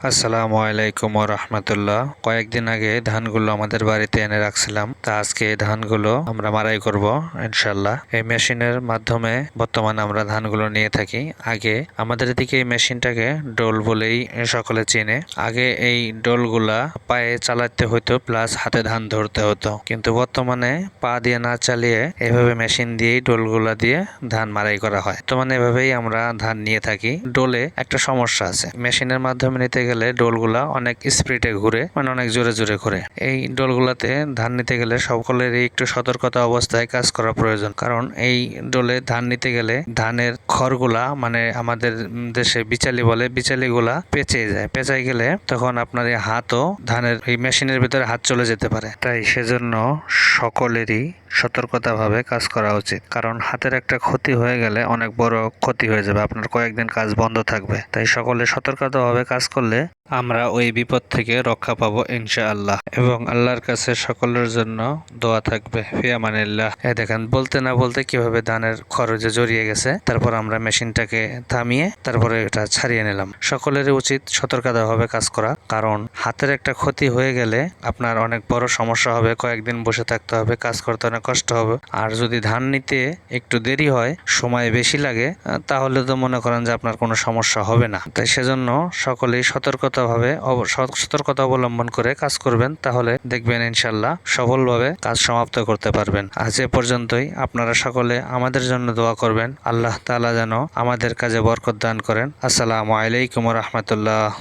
আসসালামু আলাইকুম রহমতুল্লাহ। কয়েকদিন আগে ধানগুলো আমাদের বাড়িতে এনে রাখছিলাম, তা আজকে এই ধানগুলো আমরা মাড়াই করব ইনশাল্লাহ। এই মেশিনের মাধ্যমে বর্তমানে আমরা ধানগুলো নিয়ে থাকি। আগে আমাদের এদিকে এই মেশিনটাকে ডোল বলেই সকলে চেনে। আগে এই ডোলগুলা পায়ে চালাতে হতো, প্লাস হাতে ধান ধরতে হতো, কিন্তু বর্তমানে পা দিয়ে না চালিয়ে এভাবে মেশিন দিয়েই ডোলগুলা দিয়ে ধান মাড়াই করা হয়। বর্তমানে এভাবেই আমরা ধান নিয়ে থাকি। ডোলে একটা সমস্যা আছে, মেশিনের মাধ্যমে নিতে গেলে ডোলগুলা অনেক স্পিডে ঘুরে, মানে অনেক জোরে জোরে ঘুরে। এই ডোলগুলাতে ধান নিতে গেলে সকলেরই একটু সতর্কতা অবস্থায় কাজ করা প্রয়োজন, কারণ এই ডোলে ধান নিতে গেলে ধানের খড়গুলা, মানে আমাদের দেশে বিচালি বলে, বিচালিগুলা পেঁচে যায়। পেঁচাই গেলে তখন আপনার এই হাতও ধানের এই মেশিনের ভিতরে হাত চলে যেতে পারে। তাই সেজন্য সকলেরই সতর্কতাভাবে কাজ করা উচিত, কারণ হাতের একটা ক্ষতি হয়ে গেলে অনেক বড় ক্ষতি হয়ে যাবে, আপনার কয়েকদিন কাজ বন্ধ থাকবে। তাই সকলে সতর্কতাভাবে কাজ করলে আমরা ওই বিপদ থেকে রক্ষা পাবো ইনশাআল্লাহ। এবং আল্লাহর কাছে সকলের জন্য দোয়া থাকবে। ফি আমানিল্লাহ। দেখেন, বলতে না বলতে কিভাবে ধানের খরচে জড়িয়ে গেছে, তারপর আমরা মেশিনটাকে থামিয়ে তারপরে এটা ছাড়িয়ে নিলাম। সকলেরই উচিত সতর্কতাভাবে কাজ করা, কারণ হাতের একটা ক্ষতি হয়ে গেলে আপনার অনেক বড় সমস্যা হবে, কয়েকদিন বসে থাকতে হবে, কাজ করতে অনেক কষ্ট হবে। আর যদি ধান নিতে একটু দেরি হয়, সময় বেশি লাগে, তাহলে তো মনে করেন যে আপনার কোনো সমস্যা হবে না। তাই সেজন্য সকলেই সতর্কতা অবলম্বন করে কাজ করবেন, তাহলে দেখবেন ইনশাল্লাহ সফলভাবে কাজ সমাপ্ত করতে পারবেন। আজ এ পর্যন্তই। আপনারা সকলে আমাদের জন্য দোয়া করবেন, আল্লাহ তাআলা যেন আমাদের কাজে বরকত দান করেন। আসসালামু আলাইকুম রহমতুল্লাহ।